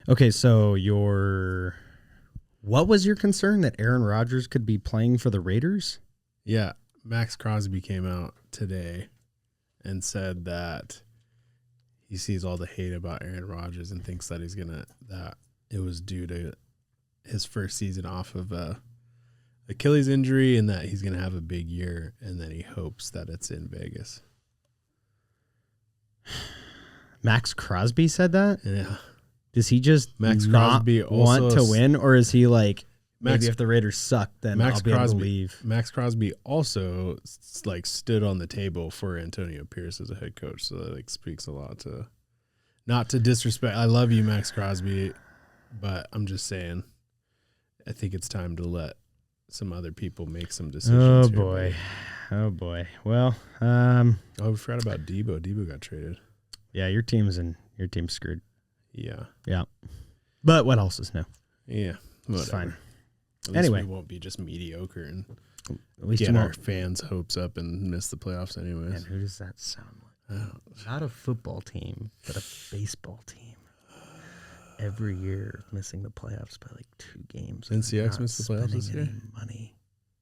Okay, so what was your concern that Aaron Rodgers could be playing for the Raiders? Yeah, Max Crosby came out today and said that he sees all the hate about Aaron Rodgers and thinks that that it was due to his first season off of Achilles injury and that he's gonna have a big year and that he hopes that it's in Vegas. Max Crosby said that? Yeah. Does he just Max not Crosby want to win, or is he like, Max, maybe if the Raiders suck, then I'll be able to leave? Max Crosby also like stood on the table for Antonio Pierce as a head coach, so that like speaks a lot to, not to disrespect. I love you, Max Crosby, but I'm just saying, I think it's time to let some other people make some decisions. Oh boy. Well, we forgot about Debo. Debo got traded. Yeah, your team's screwed. Yeah. But what else is new? Yeah. Whatever. It's fine. At least anyway, we won't be just mediocre and at least get our fans' hopes up and miss the playoffs anyways. And who does that sound like? Not a football team, but a baseball team. Every year missing the playoffs by like 2 games. NCX missed the playoffs this year? Money.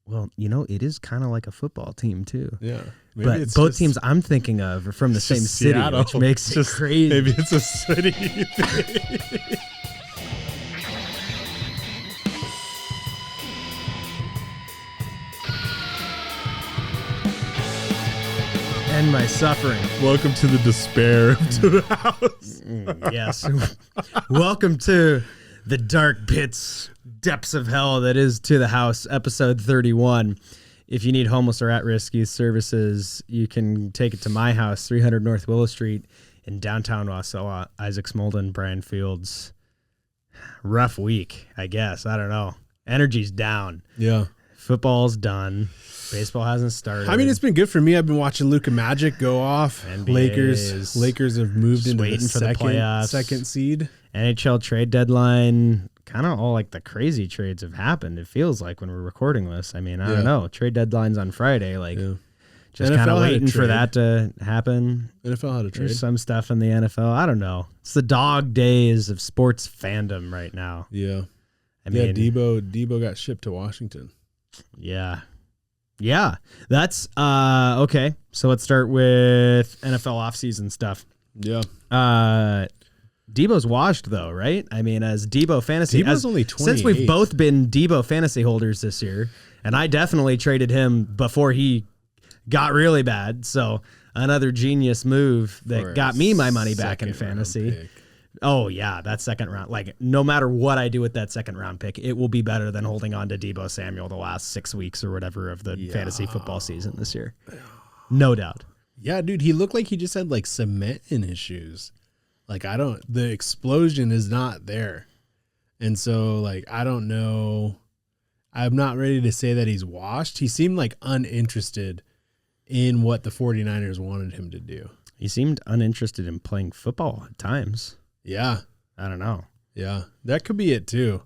Well, it is kind of like a football team too. Yeah. But both teams I'm thinking of are from the same city, Seattle, which makes it crazy. Maybe it's a city thing. End my suffering. Welcome to the despair to the house. Yes. Welcome to the dark pits, depths of hell that is To the House, episode 31. If you need homeless or at-risk youth services, you can take it to my house, 300 North Willow Street in downtown Wasilla. Isaac Smolden, Brian Fields. Rough week, I guess. I don't know. Energy's down. Yeah. Football's done. Baseball hasn't started. I mean, it's been good for me. I've been watching Luka Magic go off. NBA Lakers have moved into the second seed. NHL trade deadline. Kind of all like the crazy trades have happened. It feels like when we're recording this. I mean, I don't know. Trade deadline's on Friday. Just kind of waiting for that to happen. NFL had a trade. There's some stuff in the NFL. I don't know. It's the dog days of sports fandom right now. Yeah. I mean, Debo got shipped to Washington. Yeah. Yeah. That's okay. So let's start with NFL offseason stuff. Yeah. Debo's washed though, right? I mean, as Debo fantasy, Debo's only 28. Since we've both been Debo fantasy holders this year, and I definitely traded him before he got really bad. So another genius move that got me my money back in fantasy. Oh yeah, that second round. Like no matter what I do with that second round pick, it will be better than holding on to Debo Samuel the last 6 weeks or whatever of the fantasy football season this year. No doubt. Yeah, dude, he looked like he just had like cement in his shoes. Like the explosion is not there. And so like, I don't know. I'm not ready to say that he's washed. He seemed like uninterested in what the 49ers wanted him to do. He seemed uninterested in playing football at times. Yeah. I don't know. Yeah. That could be it too.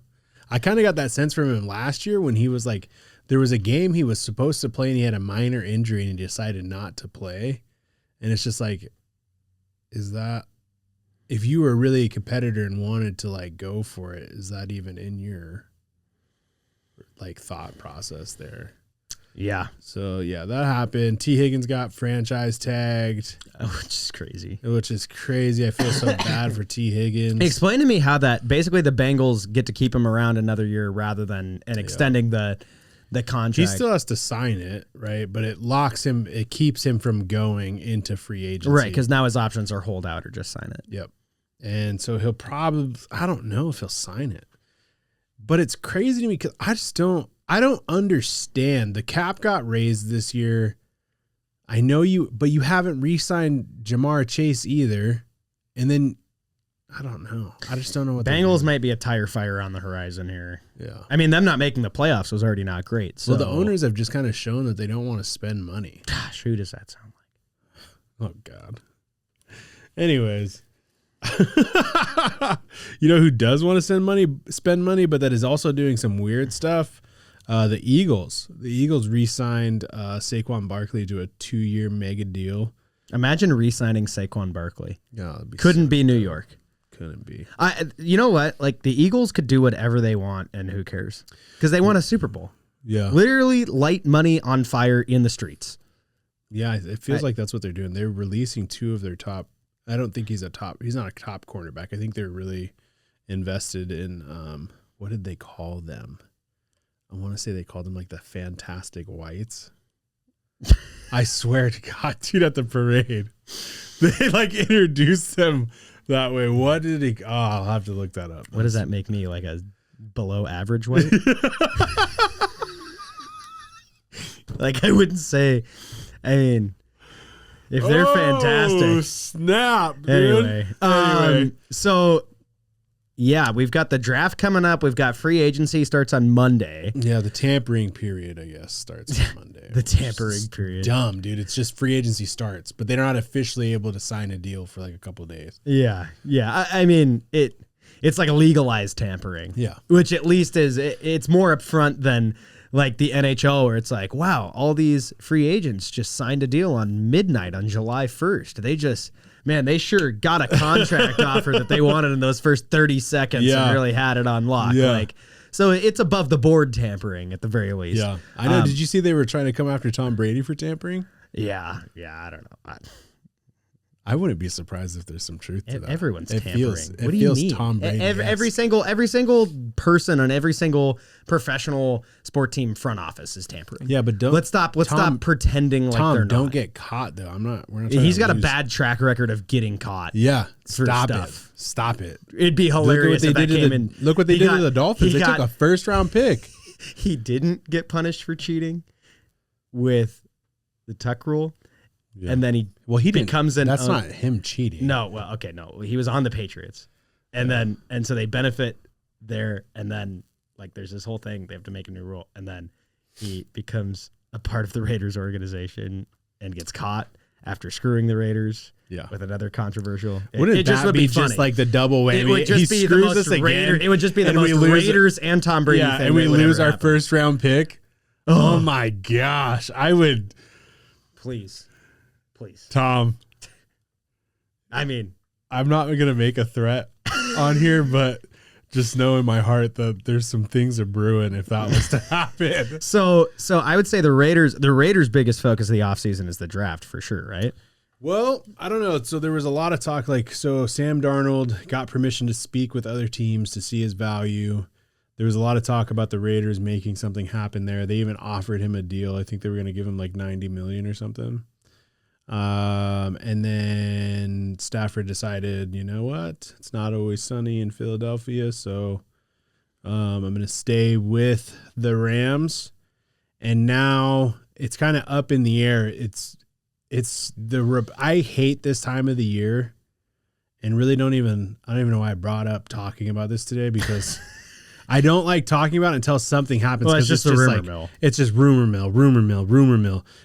I kind of got that sense from him last year when he was like, there was a game he was supposed to play and he had a minor injury and he decided not to play. And it's just like, is that, if you were really a competitor and wanted to like go for it, is that even in your like thought process there? Yeah. So yeah, that happened. T. Higgins got franchise tagged, which is crazy. I feel so bad for T. Higgins. Explain to me how that basically the Bengals get to keep him around another year rather than extending the contract. He still has to sign it, right? But it locks him. It keeps him from going into free agency, right? Because now his options are hold out or just sign it. Yep. And so he'll probably, I don't know if he'll sign it, but it's crazy to me because I don't understand. The cap got raised this year. I know but you haven't re-signed Jamar Chase either. And then I don't know. I just don't know what Bengals might be a tire fire on the horizon here. Yeah. I mean, them not making the playoffs was already not great. So. Well, the owners have just kind of shown that they don't want to spend money. Gosh, who does that sound like? Oh God. Anyways. You know who does want to spend money, but that is also doing some weird stuff? The Eagles. The Eagles re-signed Saquon Barkley to a 2-year mega deal. Imagine re-signing Saquon Barkley. Yeah, couldn't be New York. Couldn't be. You know what? Like the Eagles could do whatever they want, and who cares? Because they won a Super Bowl. Yeah. Literally light money on fire in the streets. Yeah, it feels like that's what they're doing. They're releasing two of their top. I don't think he's not a top cornerback. I think they're really invested in, what did they call them? I want to say they called them like the Fantastic Whites. I swear to God, dude, at the parade, they like introduced them that way. What did he? Oh, I'll have to look that up. What does that make me, like a below average white? Like I wouldn't say. I mean, if they're fantastic, snap. Dude. Anyway, so yeah, we've got the draft coming up. We've got free agency starts on Monday. Yeah, the tampering period, I guess, starts on Monday. The tampering period. Dumb, dude. It's just free agency starts, but they're not officially able to sign a deal for like a couple of days. Yeah. I mean, it's like a legalized tampering. Yeah. Which at least it's more upfront than like the NHL, where it's like, wow, all these free agents just signed a deal on midnight on July 1st. They sure got a contract offer that they wanted in those first 30 seconds and really had it on lock. Yeah. Like, so it's above the board tampering at the very least. Yeah. I know. Did you see they were trying to come after Tom Brady for tampering? Yeah. I don't know. I wouldn't be surprised if there's some truth to that. Everyone's tampering. What do you mean? Tom Brady, every single person on every single professional sport team front office is tampering. Yeah, but let's stop pretending like they're not. Don't get caught though. We're not. He's got a bad track record of getting caught. Yeah, Stop it. It'd be hilarious if that came in. Look what they did to the Dolphins. They took a first-round pick. He didn't get punished for cheating with the tuck rule. Yeah. And then he becomes an. That's not him cheating. No, well, okay, no, he was on the Patriots, and so they benefit there, and then like there's this whole thing they have to make a new rule, and then he becomes a part of the Raiders organization and gets caught after screwing the Raiders. Yeah. With another controversial. Wouldn't that be just like the double whammy? It would just be the most It would just be the most Raiders and Tom Brady thing. And we lose our first round pick. Oh my gosh, I would. Please. Tom. I mean, I'm not going to make a threat on here, but just know in my heart that there's some things are brewing if that was to happen. So I would say the Raiders' biggest focus of the offseason is the draft for sure, right? Well, I don't know. So there was a lot of talk Sam Darnold got permission to speak with other teams to see his value. There was a lot of talk about the Raiders making something happen there. They even offered him a deal. I think they were going to give him like $90 million or something. And then Stafford decided, you know what? It's not always sunny in Philadelphia, so I'm going to stay with the Rams. And now it's kind of up in the air. I hate this time of the year, and really I don't even know why I brought up talking about this today, because I don't like talking about it until something happens. Well, it's just a rumor mill. It's just rumor mill.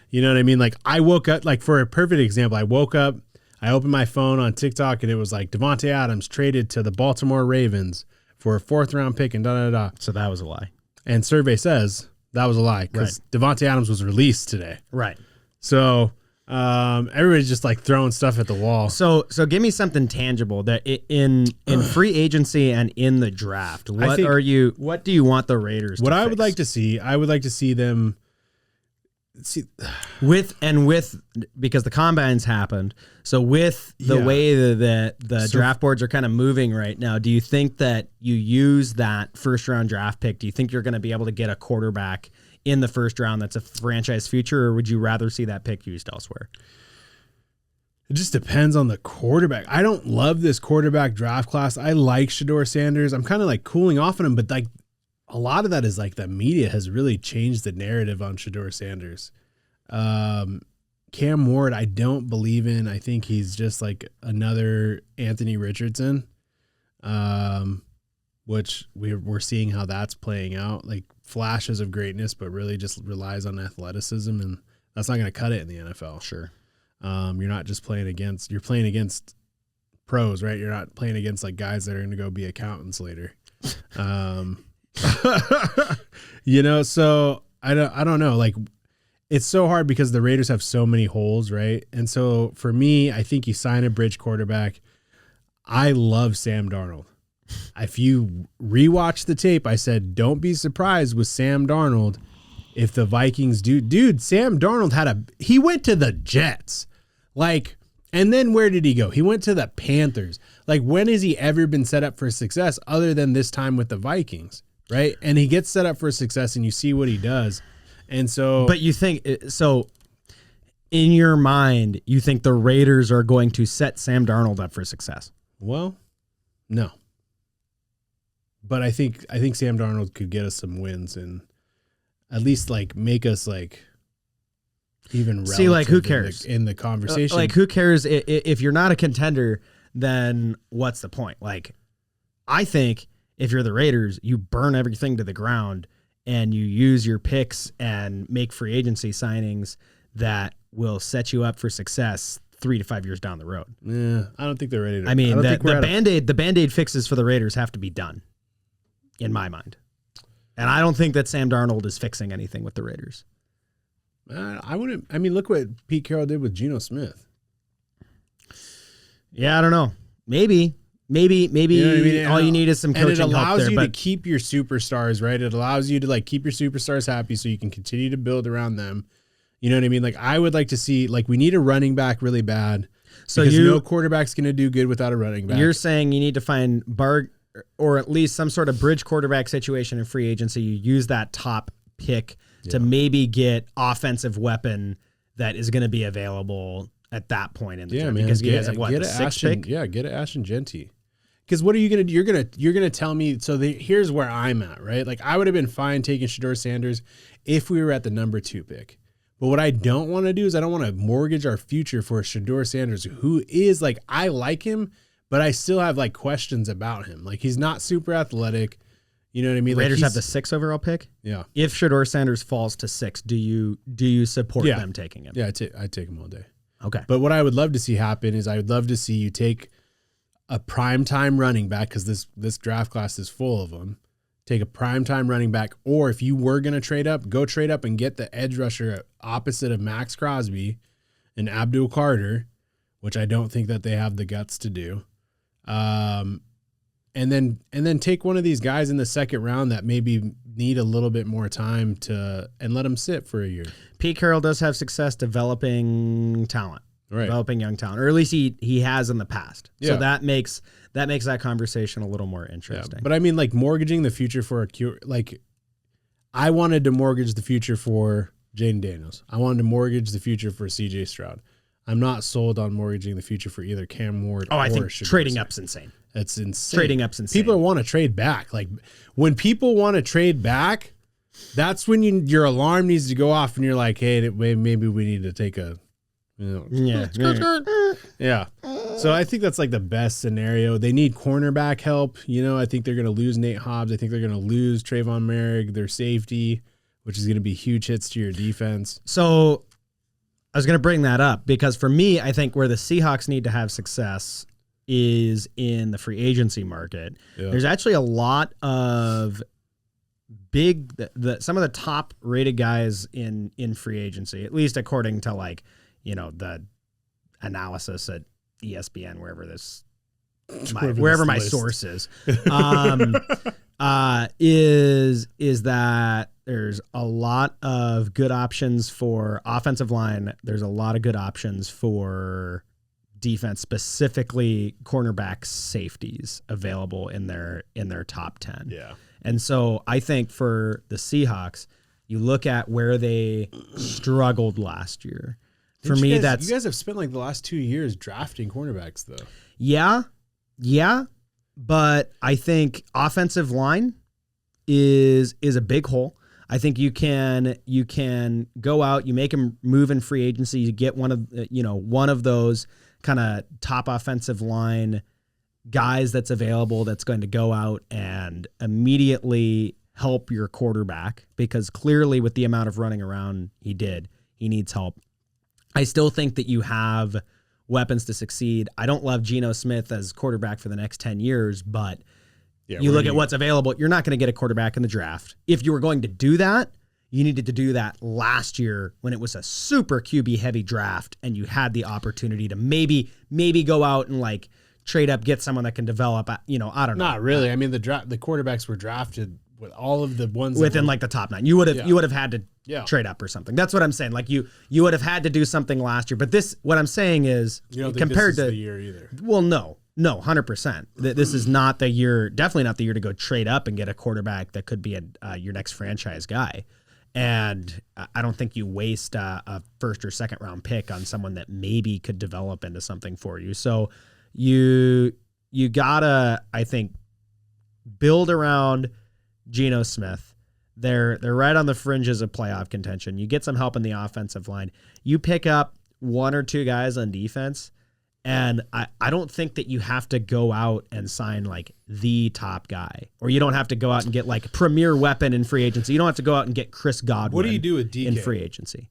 You know what I mean? Like I woke up, like for a perfect example, I woke up, I opened my phone on TikTok and it was like Devontae Adams traded to the Baltimore Ravens for a 4th round pick and da. So that was a lie. And survey says that was a lie because Devontae Adams was released today. Right. So everybody's just like throwing stuff at the wall. So give me something tangible that in free agency and in the draft. What do you want the Raiders to I fix? would like to see them because the combines happened. So with the way the draft boards are kind of moving right now, do you think that you use that first round draft pick? Do you think you're going to be able to get a quarterback in the first round that's a franchise future, or would you rather see that pick used elsewhere? It just depends on the quarterback. I don't love this quarterback draft class. I like Shedeur Sanders. I'm kind of like cooling off on him, but like a lot of that is like the media has really changed the narrative on Shedeur Sanders. Cam Ward, I don't believe in. I think he's just like another Anthony Richardson, which we're seeing how that's playing out. Like flashes of greatness, but really just relies on athleticism, and that's not going to cut it in the NFL. Sure. You're not just playing against pros, right? You're not playing against like guys that are going to go be accountants later. So I don't know. Like it's so hard because the Raiders have so many holes, right? And so for me, I think you sign a bridge quarterback. I love Sam Darnold. If you rewatch the tape, I said, don't be surprised with Sam Darnold if the Vikings do. Dude, Sam Darnold he went to the Jets. Like, and then where did he go? He went to the Panthers. Like, when has he ever been set up for success other than this time with the Vikings, right? And he gets set up for success and you see what he does. And so. But you think, so in your mind, you think the Raiders are going to set Sam Darnold up for success? Well, no. But I think Sam Darnold could get us some wins and at least like make us like even relative. See, like, who cares in the conversation? Like, who cares if you're not a contender? Then what's the point? Like, I think if you're the Raiders, you burn everything to the ground and you use your picks and make free agency signings that will set you up for success 3 to 5 years down the road. Yeah, I don't think they're ready to. I mean, the Band-Aid fixes for the Raiders have to be done, in my mind. And I don't think that Sam Darnold is fixing anything with the Raiders. I wouldn't. I mean, look what Pete Carroll did with Geno Smith. Yeah, I don't know. Maybe you know what I mean? All you need is some coaching help there. And it allows you to keep your superstars, right? It allows you to like keep your superstars happy so you can continue to build around them. You know what I mean? Like, I would like to see, like, we need a running back really bad. So no quarterback's going to do good without a running back. You're saying you need to find or at least some sort of bridge quarterback situation in free agency. You use that top pick to maybe get offensive weapon that is going to be available at that point in the draft. Because you guys have what, the 6th pick? Yeah, get an Ashton Genty. Because what are you gonna do? You're gonna tell me. So here's where I'm at, right? Like, I would have been fine taking Shedeur Sanders if we were at the number 2 pick. But what I don't want to do is I don't want to mortgage our future for Shedeur Sanders, who is like, I like him, but I still have like questions about him. Like, he's not super athletic. You know what I mean? Raiders have the 6th overall pick. Yeah. If Shedeur Sanders falls to 6, do you support them taking him? Yeah, I'd take him all day. Okay. But what I would love to see happen is I would love to see you take a primetime running back, because this draft class is full of them. Take a primetime running back, or if you were going to go trade up and get the edge rusher opposite of Max Crosby and Abdul Carter, which I don't think that they have the guts to do. And then take one of these guys in the 2nd round that maybe need a little bit more time and let them sit for a year. Pete Carroll does have success developing talent. Right. Developing young talent, or at least he has in the past. Yeah. So that makes that conversation a little more interesting. Yeah. But I mean, like, mortgaging the future for a cure, like, I wanted to mortgage the future for Jaden Daniels. I wanted to mortgage the future for CJ Stroud. I'm not sold on mortgaging the future for either Cam Ward or I think Shedeur trading Sanders. up's insane. That's insane. Trading up's insane. People want to trade back. Like, when people want to trade back, that's when your alarm needs to go off and you're like, hey, maybe we need to take a. Yeah. So I think that's like the best scenario. They need cornerback help. I think they're going to lose Nate Hobbs. I think they're going to lose Trayvon Merrick, their safety, which is going to be huge hits to your defense. So I was going to bring that up because for me, I think where the Seahawks need to have success is in the free agency market. Yeah. There's actually a lot of some of the top rated guys in free agency, at least according to like, the analysis at ESPN, wherever my source is, is that there's a lot of good options for offensive line. There's a lot of good options for defense, specifically cornerback safeties available in their top 10. Yeah. And so I think for the Seahawks, you look at where they struggled last year. For me, you guys have spent like the last 2 years drafting cornerbacks, though. Yeah, but I think offensive line is a big hole. I think you can go out, you make a move in free agency, you get one of those kind of top offensive line guys that's available that's going to go out and immediately help your quarterback, because clearly with the amount of running around he needs help. I still think that you have weapons to succeed. I don't love Geno Smith as quarterback for the next 10 years, but you look at what's available. You're not going to get a quarterback in the draft. If you were going to do that, you needed to do that last year when it was a super QB heavy draft and you had the opportunity to maybe go out and like trade up, get someone that can develop. I don't know. Not really. I mean, the quarterbacks were drafted with all of the ones within like the top 9. You would have had to trade up or something. That's what I'm saying. Like you would have had to do something last year. But what I'm saying is, you don't think compared this is to the year either. Well, no, 100%. This is not the year. Definitely not the year to go trade up and get a quarterback that could be your next franchise guy. And I don't think you waste a first or second round pick on someone that maybe could develop into something for you. So you gotta, I think, build around Geno Smith. They're right on the fringes of playoff contention. You get some help in the offensive line. You pick up 1 or 2 guys on defense, and I don't think that you have to go out and sign like the top guy, or you don't have to go out and get like premier weapon in free agency. You don't have to go out and get Chris Godwin. What do you do with DK in free agency?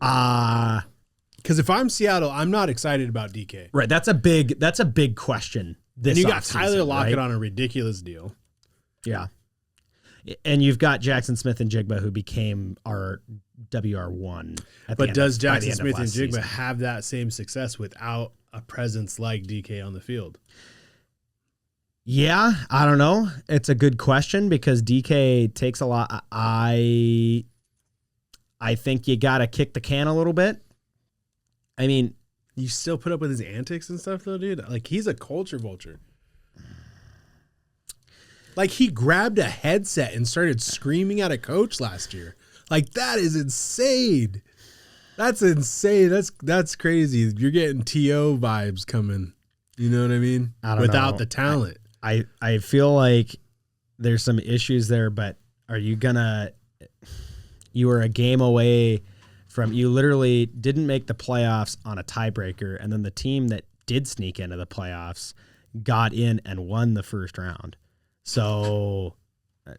Because if I'm Seattle, I'm not excited about DK. Right, that's a big question. And you got Tyler Lockett on a ridiculous deal. Yeah. And you've got Jackson Smith and Jigba, who became our WR1. But does Jackson Smith and Jigba have that same success without a presence like DK on the field? Yeah, I don't know. It's a good question because DK takes a lot. I think you got to kick the can a little bit. I mean, you still put up with his antics and stuff, though, dude. Like, he's a culture vulture. Like, he grabbed a headset and started screaming at a coach last year. Like, that is insane. That's insane. That's crazy. You're getting TO vibes coming. You know what I mean? Without the talent. I feel like there's some issues there, but are you gonna? You were a game away from. You literally didn't make the playoffs on a tiebreaker, and then the team that did sneak into the playoffs got in and won the first round. So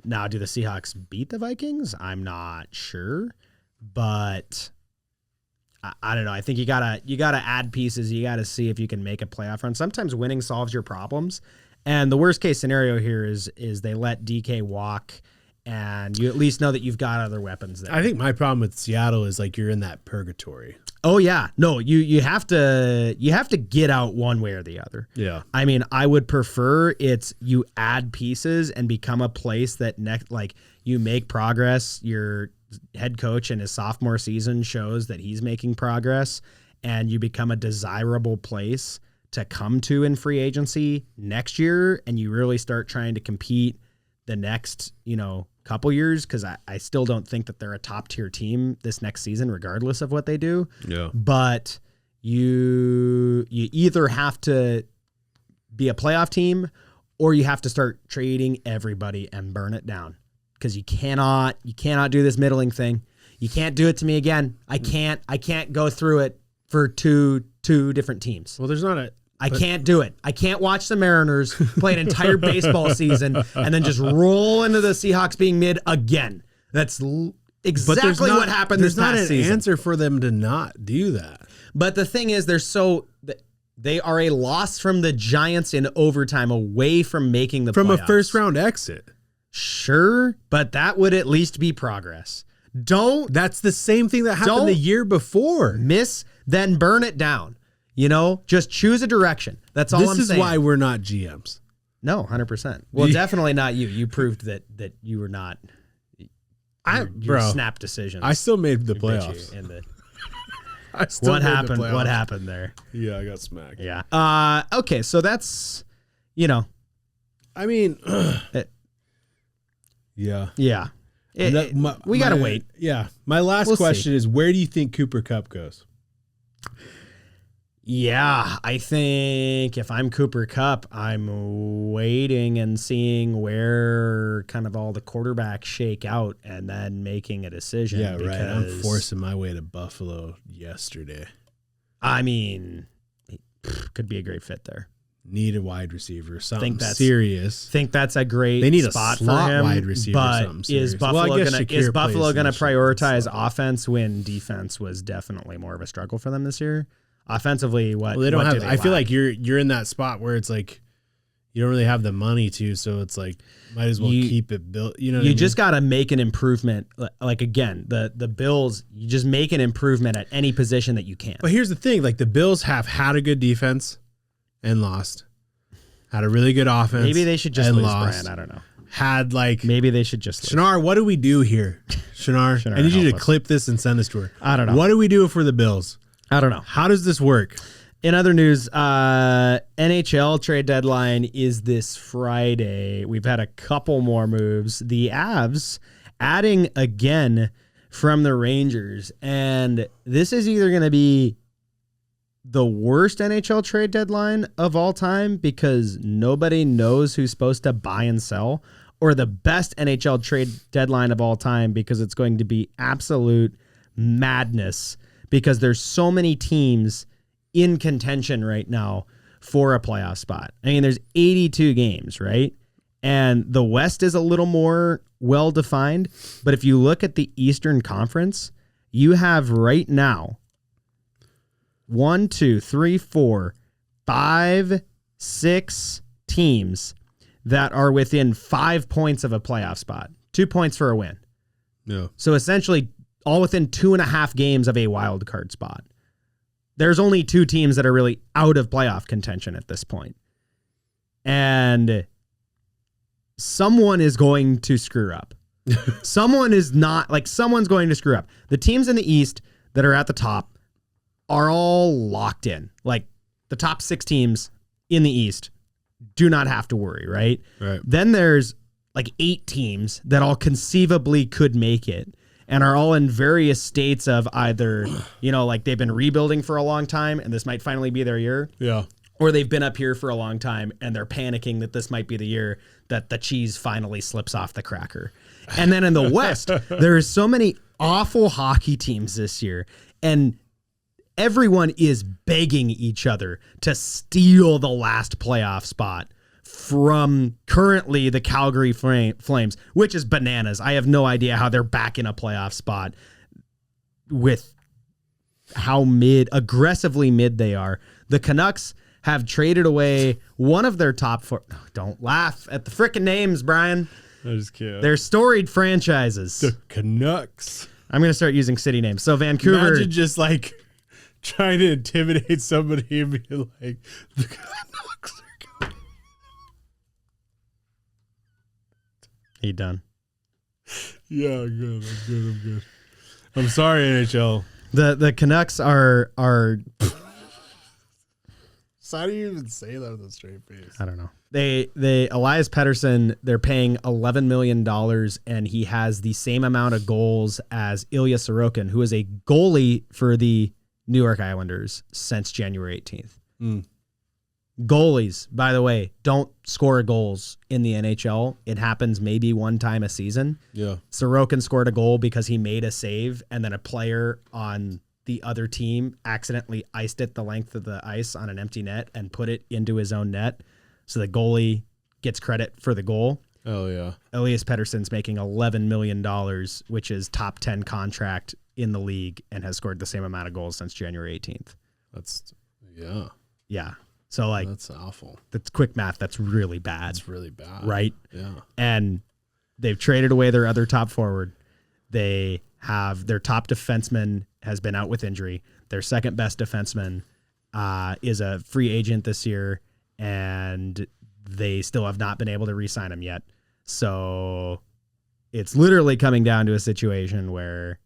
now, do the Seahawks beat the Vikings? I'm not sure, but I don't know. I think you gotta add pieces. You gotta see if you can make a playoff run. Sometimes winning solves your problems, and the worst case scenario here is they let DK walk, and you at least know that you've got other weapons there. I think my problem with Seattle is like you're in that purgatory. Oh yeah, no, you have to get out one way or the other. Yeah, I mean, I would prefer it's you add pieces and become a place that like you make progress. Your head coach in his sophomore season shows that he's making progress, and you become a desirable place to come to in free agency next year, and you really start trying to compete the next couple years, because I still don't think that they're a top tier team this next season, regardless of what they do. Yeah. But you either have to be a playoff team, or you have to start trading everybody and burn it down, because you cannot do this middling thing. You can't do it to me again. I can't go through it for two different teams. Well, there's not a. I can't do it. I can't watch the Mariners play an entire baseball season and then just roll into the Seahawks being mid again. That's exactly what happened this past season. There's not an answer for them to not do that. But the thing is, they are a loss from the Giants in overtime, away from making the playoffs. From a first round exit. Sure, but that would at least be progress. That's the same thing that happened the year before. Miss, then burn it down. Just choose a direction. That's all I'm saying. This is why we're not GMs. No, 100%. Well, definitely not you. You proved that you were not. You snap decisions. I still made the playoffs. What happened? What happened there? Yeah, I got smacked. Yeah. Okay, so that's, I mean, yeah. We got to wait. Yeah. My last question is, where do you think Cooper Kupp goes? Yeah, I think if I'm Cooper Kupp, I'm waiting and seeing where kind of all the quarterbacks shake out and then making a decision. Yeah, right. I'm forcing my way to Buffalo yesterday. I mean, could be a great fit there. Need a wide receiver, something serious. Think that's a great they need spot a slot for him, wide receiver, but something serious. Is Buffalo going to prioritize offense when defense was definitely more of a struggle for them this year? Offensively, they don't have. I feel like you're in that spot where it's like you don't really have the money to, so it's like might as well keep it built. You just got to make an improvement. Like again, the Bills, you just make an improvement at any position that you can. But here's the thing: like the Bills have had a good defense, and lost. Had a really good offense. Maybe they should just lose, lost. Brian. I don't know. Had like maybe they should just lose. Shinar, what do we do here? Shinar, I need you to clip this and send this to her. I don't know. What do we do for the Bills? I don't know. How does this work? In other news, NHL trade deadline is this Friday. We've had a couple more moves. The Avs adding again from the Rangers, and this is either going to be the worst NHL trade deadline of all time because nobody knows who's supposed to buy and sell, or the best NHL trade deadline of all time because it's going to be absolute madness because there's so many teams in contention right now for a playoff spot. I mean, there's 82 games, right? And the West is a little more well-defined, but if you look at the Eastern Conference, you have right now 1, 2, 3, 4, 5, 6 teams that are within 5 points of a playoff spot. 2 points for a win. Yeah. So essentially all within 2.5 games of a wild card spot. There's only 2 teams that are really out of playoff contention at this point. And someone is going to screw up. Someone's going to screw up. The teams in the East that are at the top are all locked in. Like the top 6 teams in the East do not have to worry, right? Right. Then there's like 8 teams that all conceivably could make it and are all in various states of either, like they've been rebuilding for a long time and this might finally be their year. Yeah. Or they've been up here for a long time and they're panicking that this might be the year that the cheese finally slips off the cracker. And then in the West, there are so many awful hockey teams this year. And everyone is begging each other to steal the last playoff spot from currently the Calgary Flames, which is bananas. I have no idea how they're back in a playoff spot with how aggressively mid they are. The Canucks have traded away one of their top 4. Don't laugh at the frickin' names, Brian. I just can't. They're storied franchises. The Canucks. I'm going to start using city names. So Vancouver. Imagine just like trying to intimidate somebody and be like, the Canucks are coming. He done. Yeah, I'm good. I'm sorry, NHL. The Canucks are So how do you even say that with a straight face? I don't know. They Elias Pettersson, they're paying $11 million, and he has the same amount of goals as Ilya Sorokin, who is a goalie for the New York Islanders since January 18th. Goalies, by the way, don't score goals in the NHL. It happens maybe one time a season. Yeah. Sorokin scored a goal because he made a save, and then a player on the other team accidentally iced it the length of the ice on an empty net and put it into his own net. So the goalie gets credit for the goal. Oh, yeah. Elias Pettersson's making $11 million, which is top 10 contract in the league, and has scored the same amount of goals since January 18th. Yeah. So that's awful. That's quick math. That's really bad. That's really bad. Right? Yeah. And they've traded away their other top forward. They have their top defenseman has been out with injury. Their second best defenseman is a free agent this year, and they still have not been able to re-sign him yet. So it's literally coming down to a situation where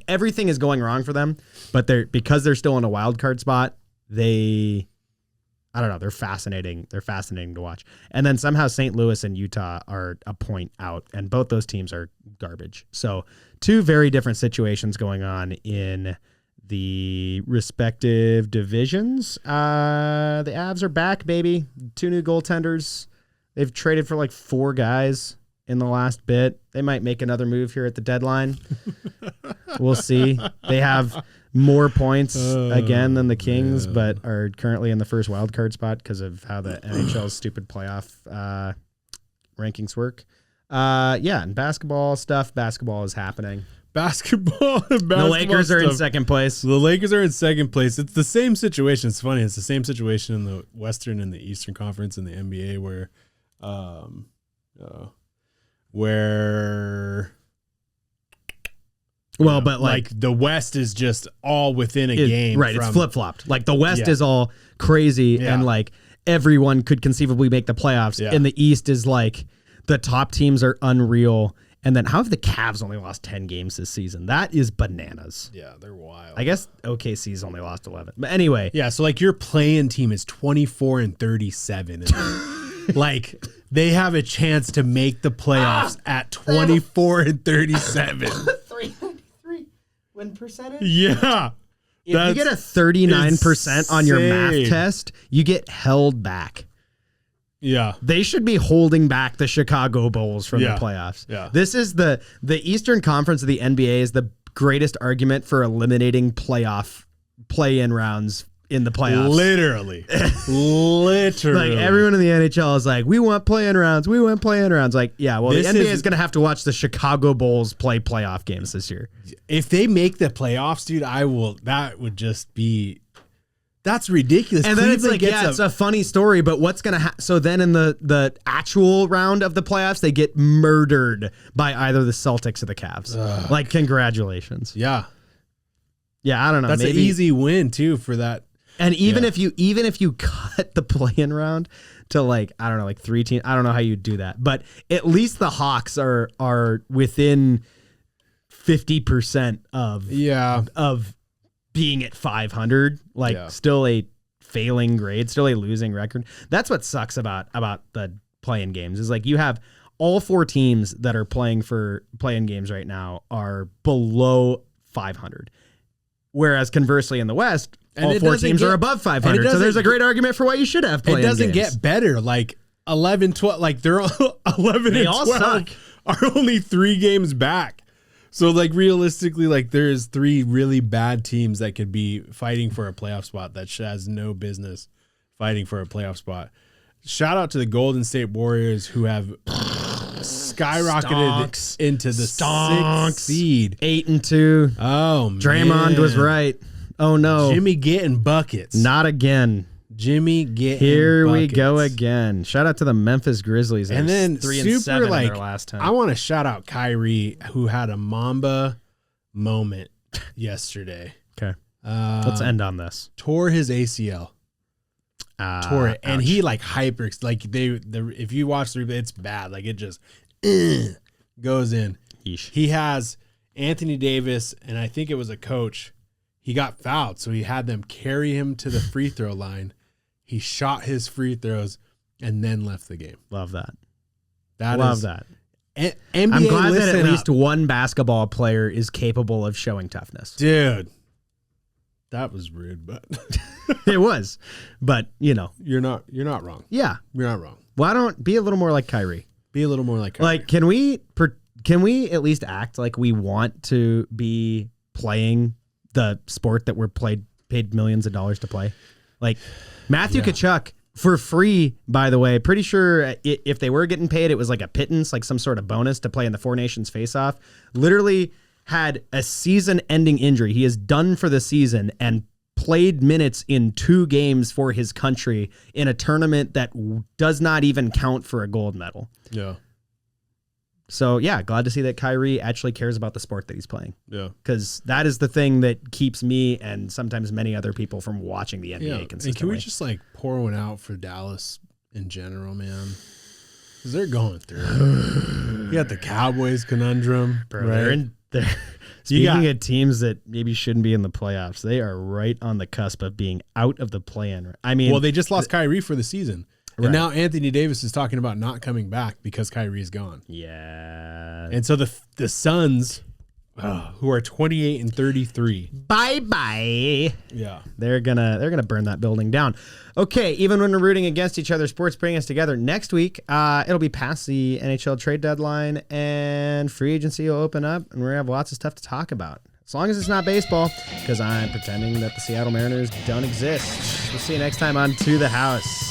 everything is going wrong for them, but because they're still in a wild card spot, they're fascinating. They're fascinating to watch. And then somehow St. Louis and Utah are a point out, and both those teams are garbage. So 2 very different situations going on in the respective divisions. The Avs are back, baby. 2 new goaltenders. They've traded for 4 guys in the last bit. They might make another move here at the deadline. We'll see. They have more points again than the Kings, but are currently in the first wild card spot because of how the NHL's stupid playoff rankings work. And basketball is happening. The Lakers are in second place. The Lakers are in second place. It's the same situation. It's funny. It's the same situation in the Western and the Eastern Conference in the NBA where Well, but like the West is just all within a game. Right. It's flip flopped. Like the West is all crazy and like everyone could conceivably make the playoffs. And the East is like the top teams are unreal. And then how have the Cavs only lost 10 games this season? That is bananas. Yeah, they're wild. I guess OKC's only lost 11. But anyway. Yeah, so like your play-in team is 24-37. And like they have a chance to make the playoffs at 24-37. 393 win percentage? Yeah. If you get a 39% on your math test, you get held back. Yeah. They should be holding back the Chicago Bulls from the playoffs. Yeah. This is the Eastern Conference of the NBA is the greatest argument for eliminating play-in rounds in the playoffs. Literally. Like everyone in the NHL is like, we want play-in rounds. We want play-in rounds. Like, yeah, well, the NBA is going to have to watch the Chicago Bulls play playoff games this year. If they make the playoffs, dude, that would just be... That's ridiculous. And then it's like, it's a funny story, but what's going to happen? So then in the actual round of the playoffs, they get murdered by either the Celtics or the Cavs. Like, congratulations. Yeah. Yeah, I don't know. That's an easy win, too, for that. And even if you cut the play-in to like, I don't know, like 3 teams, I don't know how you do that. But at least the Hawks are within 50% of being at 500, like still a failing grade, still a losing record. That's what sucks about the play-in games is like you have all 4 teams that are playing for play-in games right now are below 500. Whereas conversely in the West, all 4 teams are above 500. So there's a great argument for why you should have play-in games. It doesn't get better. Like 11, 12, like they're all 11 and 12 suck. Are only 3 games back. So, like, realistically, like, there's 3 really bad teams that could be fighting for a playoff spot that has no business fighting for a playoff spot. Shout out to the Golden State Warriors who have skyrocketed into the 6th seed. 8-2. Oh, man. Draymond was right. Oh, no. Jimmy getting buckets. Not again. Jimmy getting Here buckets. we go again. Shout out to the Memphis Grizzlies. And then 3-7 in their last time. I want to shout out Kyrie, who had a Mamba moment yesterday. Okay. Let's end on this. Tore his ACL. Tore it. And he like hyper, like if you watch the replay, it's bad. Like it just goes in. Yeesh. He has Anthony Davis, and I think it was a coach. He got fouled, so he had them carry him to the free throw line. He shot his free throws and then left the game. Love that. Love that. NBA, I'm glad that at least one basketball player is capable of showing toughness. Dude, that was rude, but it was. But, you know. You're not wrong. Yeah. You're not wrong. Why don't be a little more like Kyrie? Be a little more like Kyrie. Like, can we at least act like we want to be playing the sport that we're paid millions of dollars to play? Like Matthew Tkachuk for free, by the way, pretty sure if they were getting paid, it was like a pittance, like some sort of bonus to play in the 4 Nations face-off. Literally had a season-ending injury. He is done for the season and played minutes in 2 games for his country in a tournament that does not even count for a gold medal. Yeah. So, yeah, glad to see that Kyrie actually cares about the sport that he's playing. Yeah. Because that is the thing that keeps me and sometimes many other people from watching the NBA consistently. And can we just, like, pour one out for Dallas in general, man? Because they're going through it. You got the Cowboys conundrum. Bro, right? Speaking of teams that maybe shouldn't be in the playoffs, they are right on the cusp of being out of the play-in. I mean, well, they just lost Kyrie for the season. And now Anthony Davis is talking about not coming back because Kyrie's gone. Yeah. And so the Suns, who are 28-33. Bye-bye. Yeah. They're gonna burn that building down. Okay, even when we're rooting against each other, sports bring us together. Next week, it'll be past the NHL trade deadline and free agency will open up and we're gonna have lots of stuff to talk about. As long as it's not baseball, because I'm pretending that the Seattle Mariners don't exist. We'll see you next time on To the House.